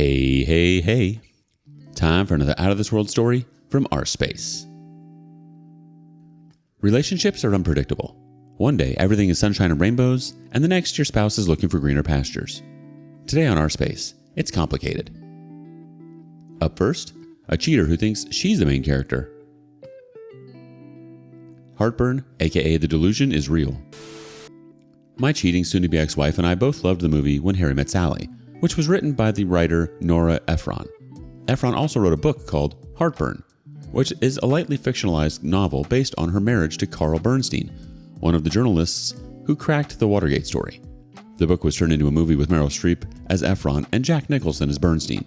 Hey, hey, hey. Time for another Out of This World story from rSpace. Relationships are unpredictable. One day, everything is sunshine and rainbows, and the next, your spouse is looking for greener pastures. Today on rSpace, it's complicated. Up first, a cheater who thinks she's the main character. Heartburn, aka the delusion, is real. My cheating soon-to-be ex-wife and I both loved the movie When Harry Met Sally, which was written by the writer Nora Ephron. Ephron also wrote a book called Heartburn, which is a lightly fictionalized novel based on her marriage to Carl Bernstein, one of the journalists who cracked the Watergate story. The book was turned into a movie with Meryl Streep as Ephron and Jack Nicholson as Bernstein.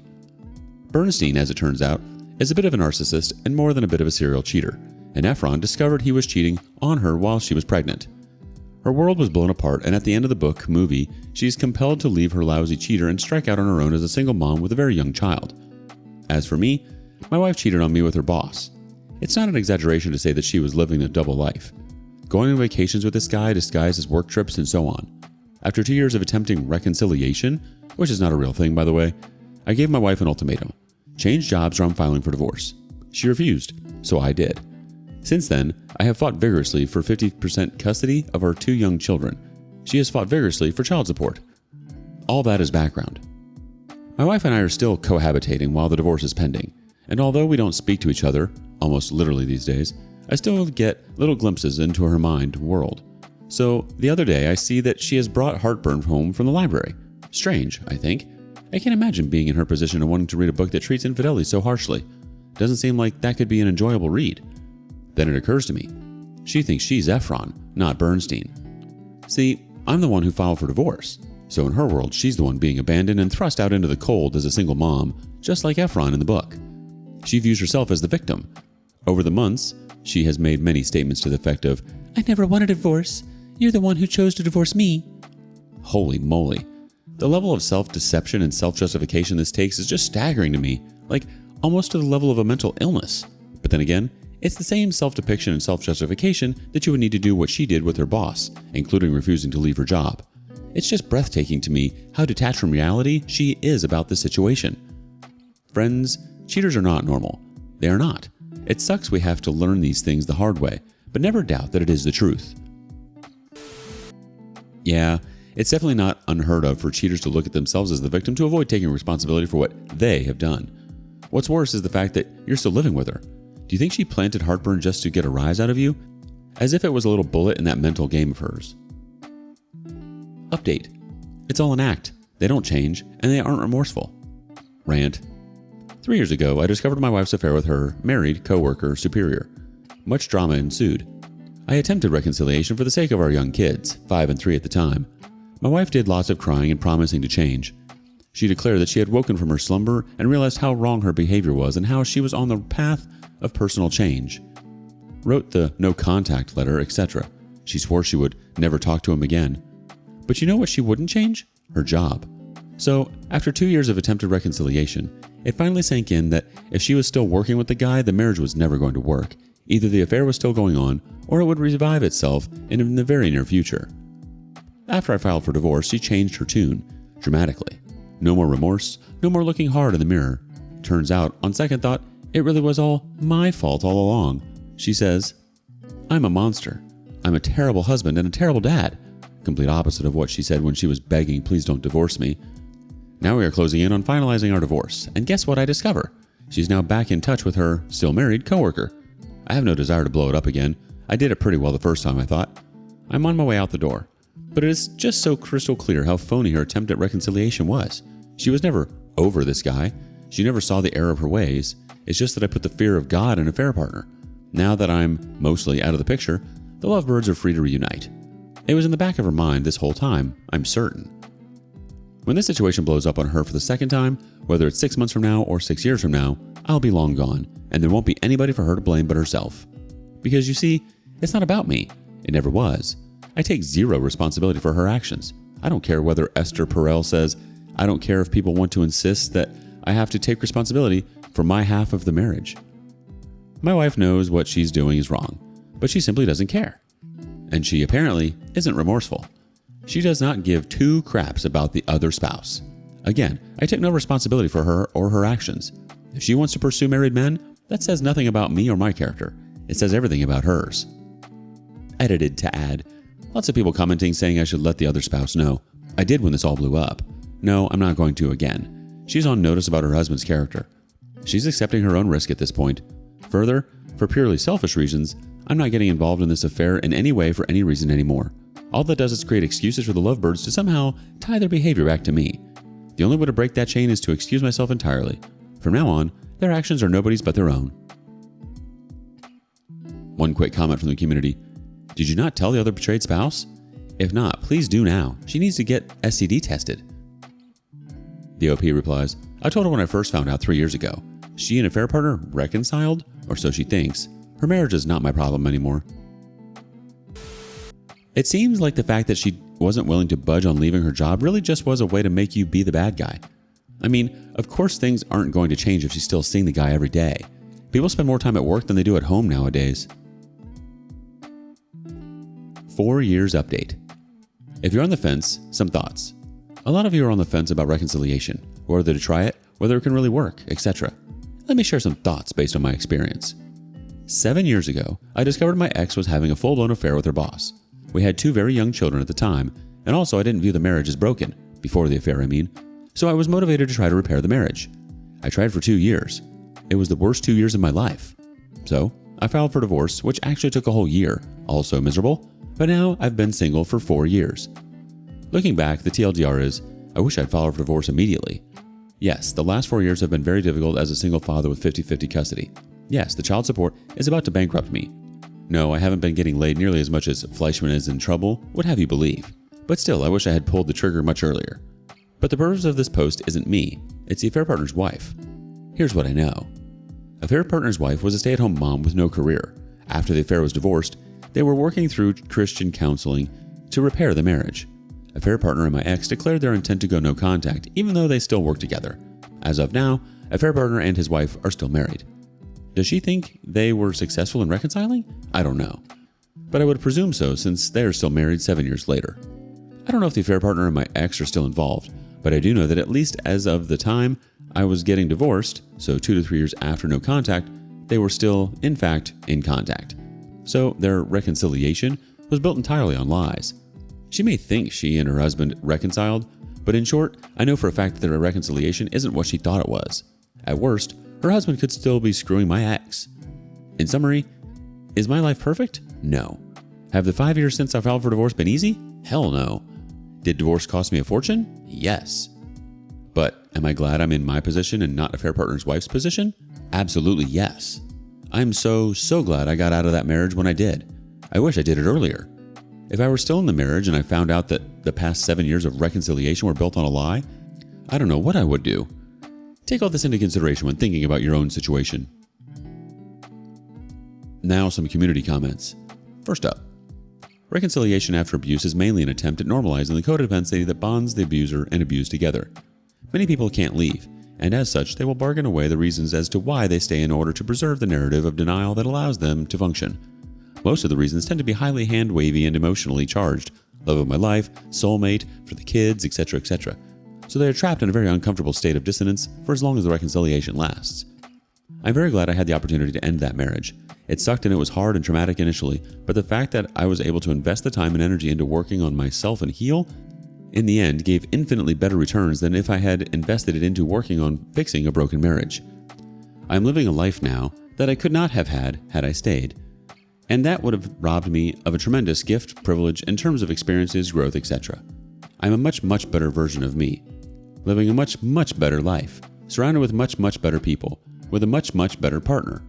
Bernstein, as it turns out, is a bit of a narcissist and more than a bit of a serial cheater, and Ephron discovered he was cheating on her while she was pregnant. Her world was blown apart, and at the end of the movie, she is compelled to leave her lousy cheater and strike out on her own as a single mom with a very young child. As for me, my wife cheated on me with her boss. It's not an exaggeration to say that she was living a double life. Going on vacations with this guy disguised as work trips and so on. After 2 years of attempting reconciliation, which is not a real thing by the way, I gave my wife an ultimatum. Change jobs or I'm filing for divorce. She refused, so I did. Since then, I have fought vigorously for 50% custody of our 2 young children. She has fought vigorously for child support. All that is background. My wife and I are still cohabitating while the divorce is pending, and although we don't speak to each other, almost literally these days, I still get little glimpses into her mind world. So the other day I see that she has brought Heartburn home from the library. Strange, I think. I can't imagine being in her position and wanting to read a book that treats infidelity so harshly. Doesn't seem like that could be an enjoyable read. Then it occurs to me, she thinks she's Ephron, not Bernstein. See, I'm the one who filed for divorce, so in her world she's the one being abandoned and thrust out into the cold as a single mom, just like Ephron in the book. She views herself as the victim. Over the months, she has made many statements to the effect of, "I never wanted a divorce. You're the one who chose to divorce me." Holy moly. The level of self-deception and self-justification this takes is just staggering to me, like almost to the level of a mental illness. But then again, it's the same self-depiction and self-justification that you would need to do what she did with her boss, including refusing to leave her job. It's just breathtaking to me how detached from reality she is about this situation. Friends, cheaters are not normal. They are not. It sucks we have to learn these things the hard way, but never doubt that it is the truth. Yeah, it's definitely not unheard of for cheaters to look at themselves as the victim to avoid taking responsibility for what they have done. What's worse is the fact that you're still living with her. Do you think she planted Heartburn just to get a rise out of you? As if it was a little bullet in that mental game of hers. Update. It's all an act. They don't change, and they aren't remorseful. Rant. 3 years ago, I discovered my wife's affair with her married co-worker superior. Much drama ensued. I attempted reconciliation for the sake of our young kids, 5 and 3 at the time. My wife did lots of crying and promising to change. She declared that she had woken from her slumber and realized how wrong her behavior was and how she was on the path of personal change. Wrote the no contact letter, etc. She swore she would never talk to him again. But you know what she wouldn't change? Her job. So, after 2 years of attempted reconciliation, it finally sank in that if she was still working with the guy, the marriage was never going to work. Either the affair was still going on, or it would revive itself in the very near future. After I filed for divorce, she changed her tune, dramatically. No more remorse, no more looking hard in the mirror. Turns out, on second thought, it really was all my fault all along. She says, "I'm a monster. I'm a terrible husband and a terrible dad." Complete opposite of what she said when she was begging, "Please don't divorce me." Now we are closing in on finalizing our divorce, and guess what I discover? She's now back in touch with her still married coworker. I have no desire to blow it up again. I did it pretty well the first time, I thought. I'm on my way out the door. But it is just so crystal clear how phony her attempt at reconciliation was. She was never over this guy. She never saw the error of her ways. It's just that I put the fear of God in a fair partner. Now that I'm mostly out of the picture, the lovebirds are free to reunite. It was in the back of her mind this whole time, I'm certain. When this situation blows up on her for the second time, whether it's 6 months from now or 6 years from now, I'll be long gone, and there won't be anybody for her to blame but herself. Because you see, it's not about me. It never was. I take zero responsibility for her actions. I don't care whether Esther Perel says, I don't care if people want to insist that I have to take responsibility for my half of the marriage. My wife knows what she's doing is wrong, but she simply doesn't care. And she apparently isn't remorseful. She does not give 2 craps about the other spouse. Again, I take no responsibility for her or her actions. If she wants to pursue married men, that says nothing about me or my character. It says everything about hers. Edited to add, lots of people commenting saying I should let the other spouse know. I did when this all blew up. No, I'm not going to again. She's on notice about her husband's character. She's accepting her own risk at this point. Further, for purely selfish reasons, I'm not getting involved in this affair in any way for any reason anymore. All that does is create excuses for the lovebirds to somehow tie their behavior back to me. The only way to break that chain is to excuse myself entirely. From now on, their actions are nobody's but their own. One quick comment from the community. Did you not tell the other betrayed spouse? If not, please do now. She needs to get STD tested. The OP replies, I told her when I first found out 3 years ago. She and affair partner reconciled, or so she thinks. Her marriage is not my problem anymore. It seems like the fact that she wasn't willing to budge on leaving her job really just was a way to make you be the bad guy. I mean, of course things aren't going to change if she's still seeing the guy every day. People spend more time at work than they do at home nowadays. 4 years update. If you're on the fence, some thoughts. A lot of you are on the fence about reconciliation, whether to try it, whether it can really work, etc. Let me share some thoughts based on my experience. 7 years ago, I discovered my ex was having a full-blown affair with her boss. We had 2 very young children at the time, and also I didn't view the marriage as broken, before the affair I mean, so I was motivated to try to repair the marriage. I tried for 2 years. It was the worst 2 years of my life. So, I filed for divorce, which actually took a whole year, also miserable, but now I've been single for 4 years. Looking back, the TLDR is, I wish I'd filed for divorce immediately. Yes, the last 4 years have been very difficult as a single father with 50-50 custody. Yes, the child support is about to bankrupt me. No, I haven't been getting laid nearly as much as Fleischman is in trouble, would have you believe. But still, I wish I had pulled the trigger much earlier. But the purpose of this post isn't me, it's the affair partner's wife. Here's what I know. Affair partner's wife was a stay-at-home mom with no career. After the affair was divorced, they were working through Christian counseling to repair the marriage. Affair partner and my ex declared their intent to go no contact, even though they still work together. As of now, affair partner and his wife are still married. Does she think they were successful in reconciling? I don't know. But I would presume so since they are still married 7 years later. I don't know if the affair partner and my ex are still involved, but I do know that at least as of the time I was getting divorced, so 2 to 3 years after no contact, they were still, in fact, in contact. So their reconciliation was built entirely on lies. She may think she and her husband reconciled, but in short, I know for a fact that their reconciliation isn't what she thought it was. At worst, her husband could still be screwing my ex. In summary, is my life perfect? No. Have the 5 years since I filed for divorce been easy? Hell no. Did divorce cost me a fortune? Yes. But am I glad I'm in my position and not affair partner's wife's position? Absolutely yes. I'm so glad I got out of that marriage when I did. I wish I did it earlier. If I were still in the marriage and I found out that the past 7 years of reconciliation were built on a lie, I don't know what I would do. Take all this into consideration when thinking about your own situation. Now some community comments. First up, reconciliation after abuse is mainly an attempt at normalizing the codependency that bonds the abuser and abused together. Many people can't leave, and as such, they will bargain away the reasons as to why they stay in order to preserve the narrative of denial that allows them to function. Most of the reasons tend to be highly hand-wavy and emotionally charged. Love of my life, soulmate, for the kids, etc., etc. So they are trapped in a very uncomfortable state of dissonance for as long as the reconciliation lasts. I'm very glad I had the opportunity to end that marriage. It sucked and it was hard and traumatic initially, but the fact that I was able to invest the time and energy into working on myself and heal, in the end gave infinitely better returns than if I had invested it into working on fixing a broken marriage. I'm living a life now that I could not have had I stayed. And that would have robbed me of a tremendous gift, privilege in terms of experiences, growth, etc. I'm a much better version of me, living a much better life, surrounded with much better people, with a much better partner.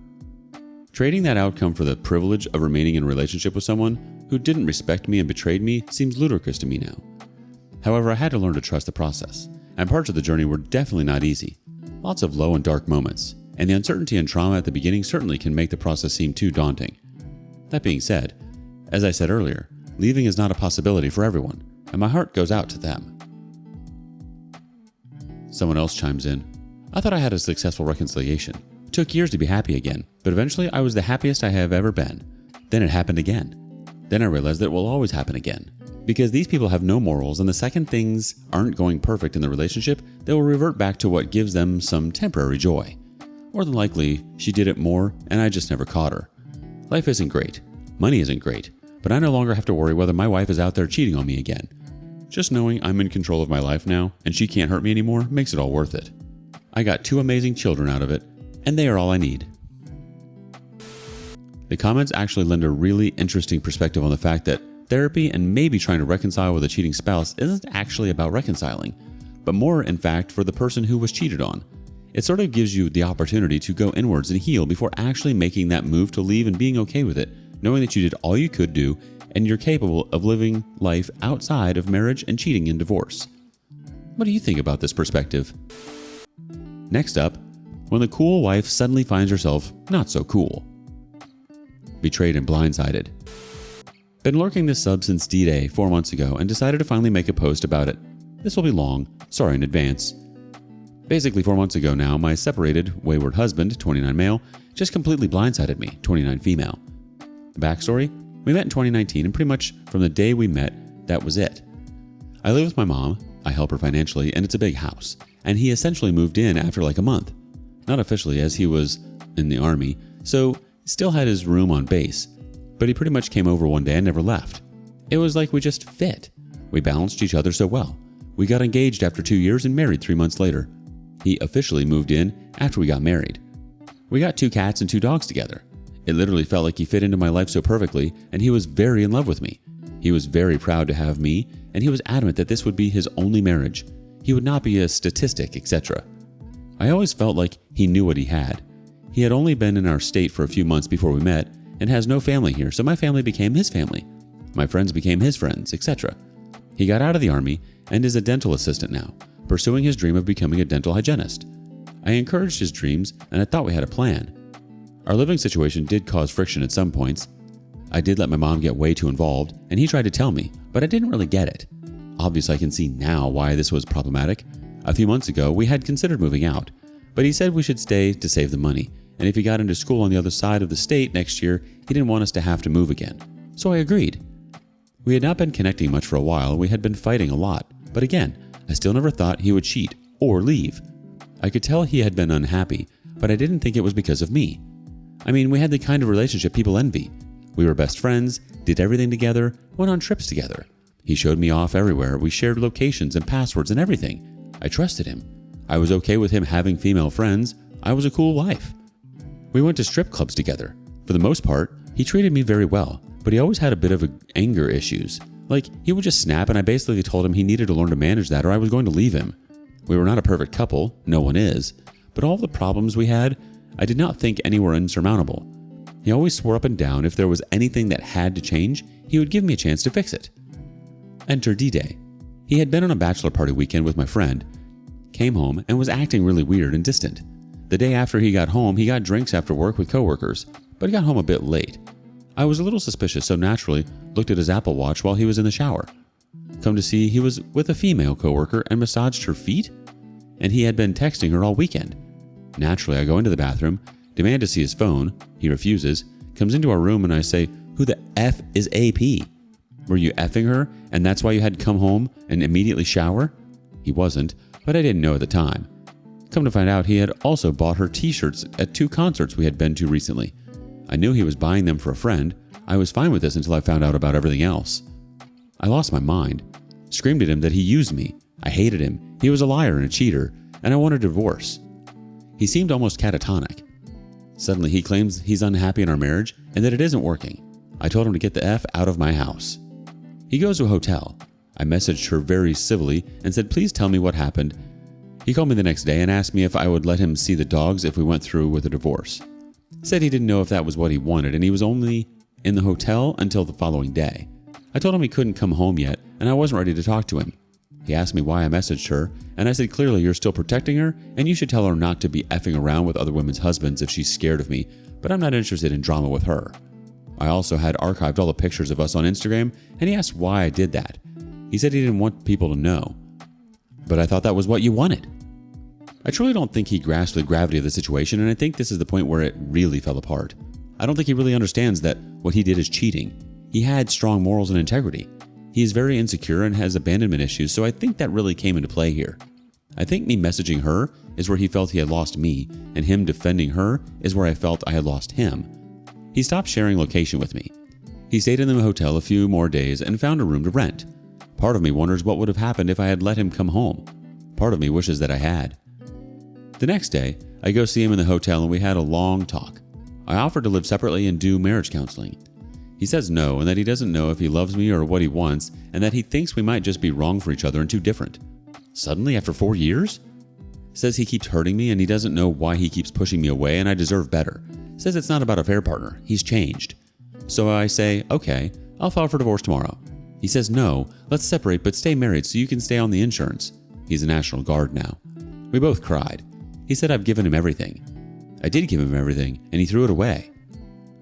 Trading that outcome for the privilege of remaining in a relationship with someone who didn't respect me and betrayed me seems ludicrous to me now. However, I had to learn to trust the process, and parts of the journey were definitely not easy. Lots of low and dark moments, and the uncertainty and trauma at the beginning certainly can make the process seem too daunting. That being said, as I said earlier, leaving is not a possibility for everyone, and my heart goes out to them. Someone else chimes in. I thought I had a successful reconciliation. It took years to be happy again, but eventually I was the happiest I have ever been. Then it happened again. Then I realized that it will always happen again. Because these people have no morals, and the second things aren't going perfect in the relationship, they will revert back to what gives them some temporary joy. More than likely, she did it more, and I just never caught her. Life isn't great. Money isn't great. But I no longer have to worry whether my wife is out there cheating on me again. Just knowing I'm in control of my life now, and she can't hurt me anymore, makes it all worth it. I got 2 amazing children out of it, and they are all I need. The comments actually lend a really interesting perspective on the fact that therapy and maybe trying to reconcile with a cheating spouse isn't actually about reconciling, but more, in fact, for the person who was cheated on. It sort of gives you the opportunity to go inwards and heal before actually making that move to leave and being okay with it, knowing that you did all you could do and you're capable of living life outside of marriage and cheating and divorce. What do you think about this perspective? Next up, when the cool wife suddenly finds herself not so cool. Betrayed and blindsided. Been lurking this sub since D-Day 4 months ago and decided to finally make a post about it. This will be long, sorry in advance. Basically 4 months ago now, my separated, wayward husband, 29 male, just completely blindsided me, 29 female. The backstory? We met in 2019 and pretty much from the day we met, that was it. I live with my mom, I help her financially, and it's a big house. And he essentially moved in after like a month. Not officially as he was in the army, so still had his room on base. But he pretty much came over one day and never left. It was like we just fit. We balanced each other so well. We got engaged after 2 years and married 3 months later. He officially moved in after we got married. We got 2 cats and 2 dogs together. It literally felt like he fit into my life so perfectly, and he was very in love with me. He was very proud to have me, and he was adamant that this would be his only marriage. He would not be a statistic, etc. I always felt like he knew what he had. He had only been in our state for a few months before we met, and has no family here, so my family became his family. My friends became his friends, etc. He got out of the army and is a dental assistant now, pursuing his dream of becoming a dental hygienist. I encouraged his dreams, and I thought we had a plan. Our living situation did cause friction at some points. I did let my mom get way too involved, and he tried to tell me, but I didn't really get it. Obviously, I can see now why this was problematic. A few months ago, we had considered moving out, but he said we should stay to save the money, and if he got into school on the other side of the state next year, he didn't want us to have to move again. So I agreed. We had not been connecting much for a while, and we had been fighting a lot, but again, I still never thought he would cheat or leave. I could tell he had been unhappy, but I didn't think it was because of me. I mean, we had the kind of relationship people envy. We were best friends, did everything together, went on trips together. He showed me off everywhere. We shared locations and passwords and everything. I trusted him. I was okay with him having female friends. I was a cool wife. We went to strip clubs together. For the most part, he treated me very well, but he always had a bit of anger issues. Like, he would just snap, and I basically told him he needed to learn to manage that or I was going to leave him. We were not a perfect couple, no one is, but all the problems we had, I did not think any were insurmountable. He always swore up and down if there was anything that had to change, he would give me a chance to fix it. Enter D-Day. He had been on a bachelor party weekend with my friend, came home and was acting really weird and distant. The day after he got home, he got drinks after work with coworkers, but he got home a bit late. I was a little suspicious, so naturally looked at his Apple Watch while he was in the shower. Come to see, he was with a female coworker and massaged her feet, and he had been texting her all weekend. Naturally, I go into the bathroom, demand to see his phone. He refuses, comes into our room, and I say, "Who the F is AP? Were you effing her, and that's why you had to come home and immediately shower?" He wasn't, but I didn't know at the time. Come to find out, he had also bought her t-shirts at 2 concerts we had been to recently. I knew he was buying them for a friend. I was fine with this until I found out about everything else. I lost my mind, screamed at him that he used me. I hated him. He was a liar and a cheater, and I wanted a divorce. He seemed almost catatonic. Suddenly, he claims he's unhappy in our marriage and that it isn't working. I told him to get the F out of my house. He goes to a hotel. I messaged her very civilly and said, "Please tell me what happened." He called me the next day and asked me if I would let him see the dogs if we went through with a divorce. Said he didn't know if that was what he wanted, and he was only in the hotel until the following day. I told him he couldn't come home yet, and I wasn't ready to talk to him. He asked me why I messaged her, and I said, "Clearly you're still protecting her, and you should tell her not to be effing around with other women's husbands if she's scared of me, but I'm not interested in drama with her." I also had archived all the pictures of us on Instagram, and he asked why I did that. He said he didn't want people to know. But I thought that was what you wanted. I truly don't think he grasped the gravity of the situation, and I think this is the point where it really fell apart. I don't think he really understands that what he did is cheating. He had strong morals and integrity. He is very insecure and has abandonment issues, so I think that really came into play here. I think me messaging her is where he felt he had lost me, and him defending her is where I felt I had lost him. He stopped sharing location with me. He stayed in the hotel a few more days and found a room to rent. Part of me wonders what would have happened if I had let him come home. Part of me wishes that I had. The next day, I go see him in the hotel and we had a long talk. I offered to live separately and do marriage counseling. He says no, and that he doesn't know if he loves me or what he wants, and that he thinks we might just be wrong for each other and too different. Suddenly, after 4 years? Says he keeps hurting me and he doesn't know why he keeps pushing me away and I deserve better. Says it's not about a fair partner. He's changed. So I say, okay, I'll file for divorce tomorrow. He says no, let's separate but stay married so you can stay on the insurance. He's a National Guard now. We both cried. He said I've given him everything. I did give him everything and he threw it away.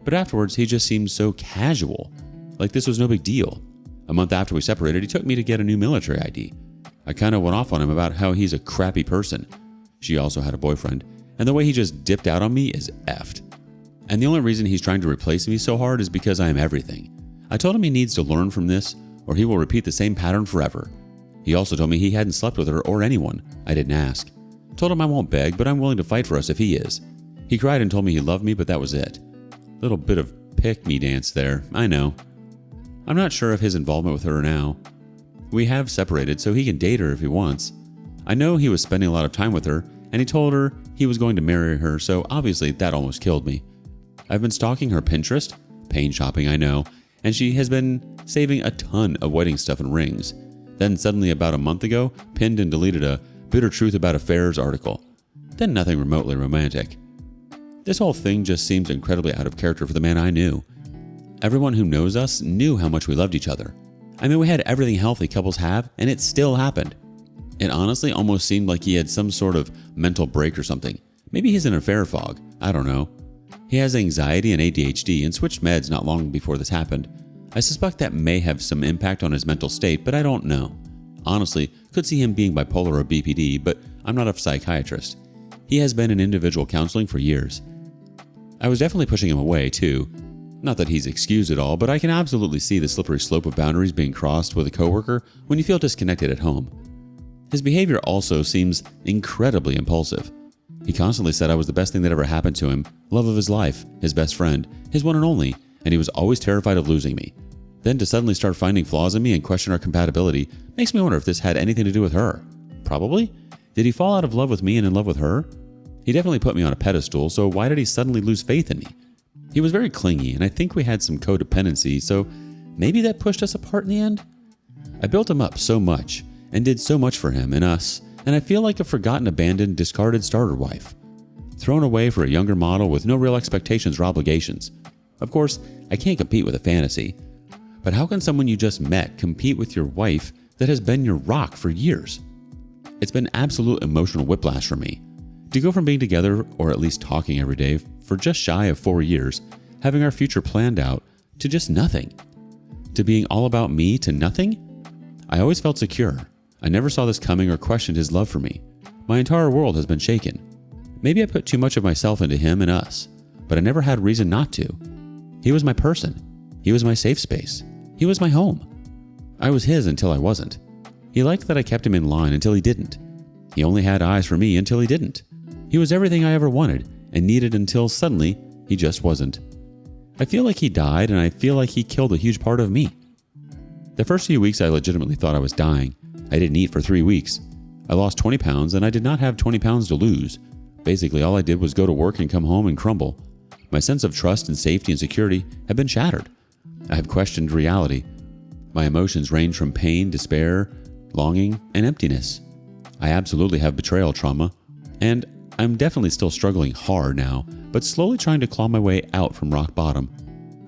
But afterwards, he just seemed so casual, like this was no big deal. A month after we separated, he took me to get a new military ID. I kind of went off on him about how he's a crappy person. She also had a boyfriend, and the way he just dipped out on me is effed. And the only reason he's trying to replace me so hard is because I am everything. I told him he needs to learn from this, or he will repeat the same pattern forever. He also told me he hadn't slept with her or anyone. I didn't ask. Told him I won't beg, but I'm willing to fight for us if he is. He cried and told me he loved me, but that was it. Little bit of pick-me dance there, I know. I'm not sure of his involvement with her now. We have separated, so he can date her if he wants. I know he was spending a lot of time with her, and he told her he was going to marry her, so obviously that almost killed me. I've been stalking her Pinterest, pain shopping, I know, and she has been saving a ton of wedding stuff and rings. Then suddenly about a month ago, pinned and deleted a Bitter Truth About Affairs article. Then nothing remotely romantic. This whole thing just seems incredibly out of character for the man I knew. Everyone who knows us knew how much we loved each other. I mean, we had everything healthy couples have, and it still happened. It honestly almost seemed like he had some sort of mental break or something. Maybe he's in affair fog. I don't know. He has anxiety and ADHD and switched meds not long before this happened. I suspect that may have some impact on his mental state, but I don't know. Honestly, could see him being bipolar or BPD, but I'm not a psychiatrist. He has been in individual counseling for years. I was definitely pushing him away, too. Not that he's excused at all, but I can absolutely see the slippery slope of boundaries being crossed with a coworker when you feel disconnected at home. His behavior also seems incredibly impulsive. He constantly said I was the best thing that ever happened to him, love of his life, his best friend, his one and only, and he was always terrified of losing me. Then to suddenly start finding flaws in me and question our compatibility makes me wonder if this had anything to do with her. Probably. Did he fall out of love with me and in love with her? He definitely put me on a pedestal, so why did he suddenly lose faith in me? He was very clingy, and I think we had some codependency, so maybe that pushed us apart in the end? I built him up so much, and did so much for him and us, and I feel like a forgotten, abandoned, discarded starter wife. Thrown away for a younger model with no real expectations or obligations. Of course, I can't compete with a fantasy. But how can someone you just met compete with your wife that has been your rock for years? It's been absolute emotional whiplash for me. To go from being together, or at least talking every day, for just shy of 4 years, having our future planned out, to just nothing. To being all about me to nothing? I always felt secure. I never saw this coming or questioned his love for me. My entire world has been shaken. Maybe I put too much of myself into him and us, but I never had reason not to. He was my person. He was my safe space. He was my home. I was his until I wasn't. He liked that I kept him in line until he didn't. He only had eyes for me until he didn't. He was everything I ever wanted and needed until suddenly he just wasn't. I feel like he died, and I feel like he killed a huge part of me. The first few weeks I legitimately thought I was dying. I didn't eat for 3 weeks. I lost 20 pounds and I did not have 20 pounds to lose. Basically all I did was go to work and come home and crumble. My sense of trust and safety and security had been shattered. I have questioned reality. My emotions range from pain, despair, longing, and emptiness. I absolutely have betrayal trauma, and I'm definitely still struggling hard now, but slowly trying to claw my way out from rock bottom.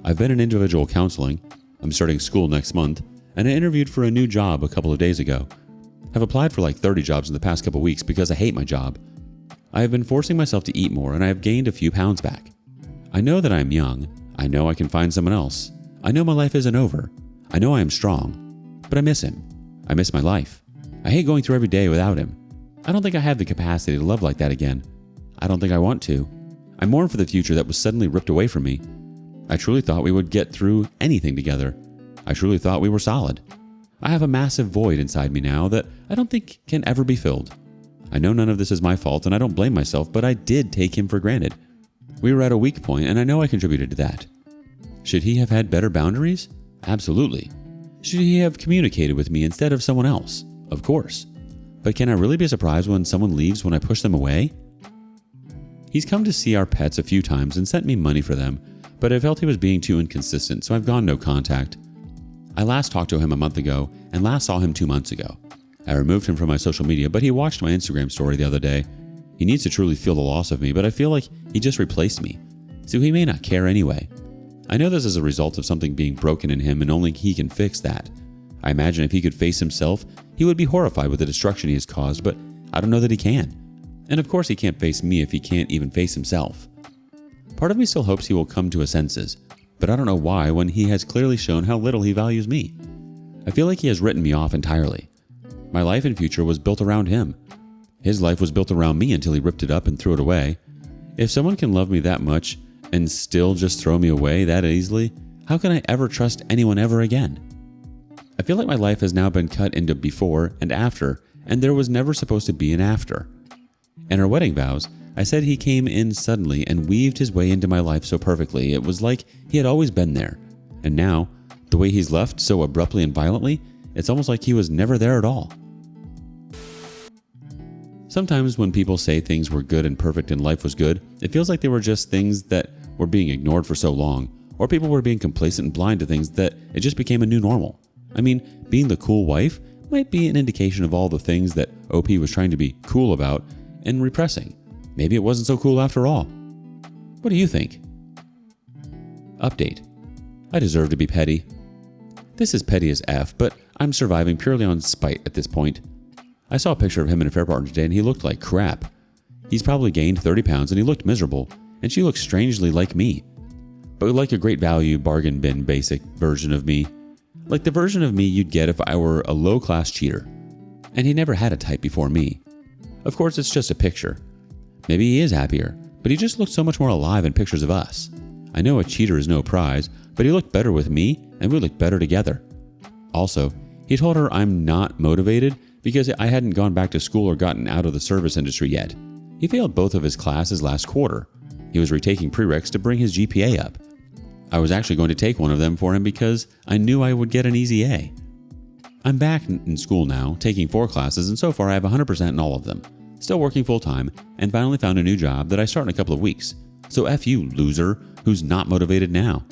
I've been in individual counseling, I'm starting school next month, and I interviewed for a new job a couple of days ago. I've applied for like 30 jobs in the past couple weeks because I hate my job. I have been forcing myself to eat more, and I have gained a few pounds back. I know that I am young. I know I can find someone else. I know my life isn't over. I know I am strong, but I miss him. I miss my life. I hate going through every day without him. I don't think I have the capacity to love like that again. I don't think I want to. I mourn for the future that was suddenly ripped away from me. I truly thought we would get through anything together. I truly thought we were solid. I have a massive void inside me now that I don't think can ever be filled. I know none of this is my fault and I don't blame myself, but I did take him for granted. We were at a weak point and I know I contributed to that. Should he have had better boundaries? Absolutely. Should he have communicated with me instead of someone else? Of course. But can I really be surprised when someone leaves when I push them away? He's come to see our pets a few times and sent me money for them, but I felt he was being too inconsistent, so I've gone no contact. I last talked to him a month ago and last saw him 2 months ago. I removed him from my social media, but he watched my Instagram story the other day. He needs to truly feel the loss of me, but I feel like he just replaced me, so he may not care anyway. I know this is a result of something being broken in him and only he can fix that. I imagine if he could face himself, he would be horrified with the destruction he has caused, but I don't know that he can. And of course he can't face me if he can't even face himself. Part of me still hopes he will come to his senses, but I don't know why when he has clearly shown how little he values me. I feel like he has written me off entirely. My life and future was built around him. His life was built around me until he ripped it up and threw it away. If someone can love me that much and still just throw me away that easily, how can I ever trust anyone ever again? I feel like my life has now been cut into before and after, and there was never supposed to be an after. In our wedding vows, I said he came in suddenly and weaved his way into my life so perfectly. It was like he had always been there. And now, the way he's left so abruptly and violently, it's almost like he was never there at all. Sometimes when people say things were good and perfect and life was good, it feels like they were just things that were being ignored for so long, or people were being complacent and blind to things that it just became a new normal. I mean, being the cool wife might be an indication of all the things that OP was trying to be cool about and repressing. Maybe it wasn't so cool after all. What do you think? Update. I deserve to be petty. This is petty as F, but I'm surviving purely on spite at this point. I saw a picture of him in a fair partner today and he looked like crap. He's probably gained 30 pounds and he looked miserable, and she looked strangely like me. But like a great value bargain bin basic version of me. Like the version of me you'd get if I were a low-class cheater. And he never had a type before me. Of course, it's just a picture. Maybe he is happier, but he just looked so much more alive in pictures of us. I know a cheater is no prize, but he looked better with me and we looked better together. Also, he told her I'm not motivated because I hadn't gone back to school or gotten out of the service industry yet. He failed both of his classes last quarter. He was retaking prereqs to bring his GPA up. I was actually going to take one of them for him because I knew I would get an easy A. I'm back in school now, taking 4 classes, and so far I have 100% in all of them. Still working full-time, and finally found a new job that I start in a couple of weeks. So F you, loser, who's not motivated now.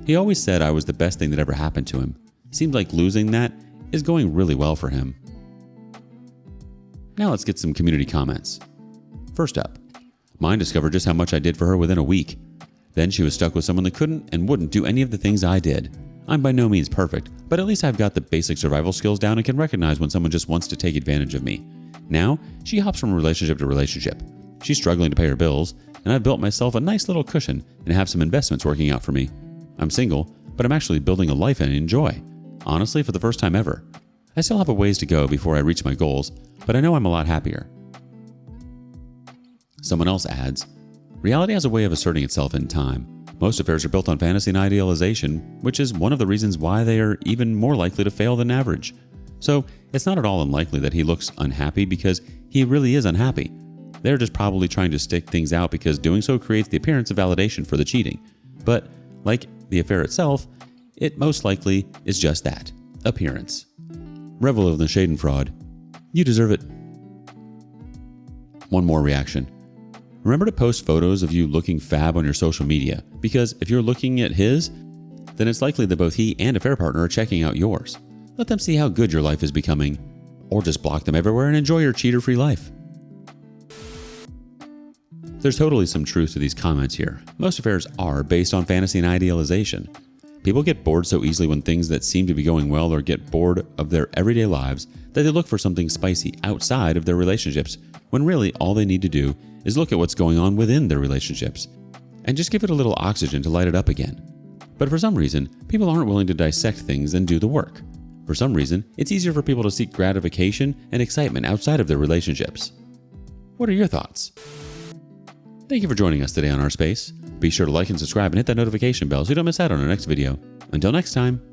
He always said I was the best thing that ever happened to him. Seems like losing that is going really well for him. Now let's get some community comments. First up, mine discovered just how much I did for her within a week. Then she was stuck with someone that couldn't and wouldn't do any of the things I did. I'm by no means perfect, but at least I've got the basic survival skills down and can recognize when someone just wants to take advantage of me. Now, she hops from relationship to relationship. She's struggling to pay her bills, and I've built myself a nice little cushion and have some investments working out for me. I'm single, but I'm actually building a life I enjoy. Honestly, for the first time ever. I still have a ways to go before I reach my goals, but I know I'm a lot happier. Someone else adds, reality has a way of asserting itself in time. Most affairs are built on fantasy and idealization, which is one of the reasons why they are even more likely to fail than average. So it's not at all unlikely that he looks unhappy because he really is unhappy. They're just probably trying to stick things out because doing so creates the appearance of validation for the cheating. But like the affair itself, it most likely is just that, appearance. Revel in the shade and fraud. You deserve it. One more reaction. Remember to post photos of you looking fab on your social media, because if you're looking at his, then it's likely that both he and affair partner are checking out yours. Let them see how good your life is becoming, or just block them everywhere and enjoy your cheater-free life. There's totally some truth to these comments here. Most affairs are based on fantasy and idealization. People get bored so easily when things that seem to be going well or get bored of their everyday lives that they look for something spicy outside of their relationships, when really all they need to do is look at what's going on within their relationships and just give it a little oxygen to light it up again. But for some reason, people aren't willing to dissect things and do the work. For some reason, it's easier for people to seek gratification and excitement outside of their relationships. What are your thoughts? Thank you for joining us today on rSpace. Be sure to like and subscribe and hit that notification bell so you don't miss out on our next video. Until next time.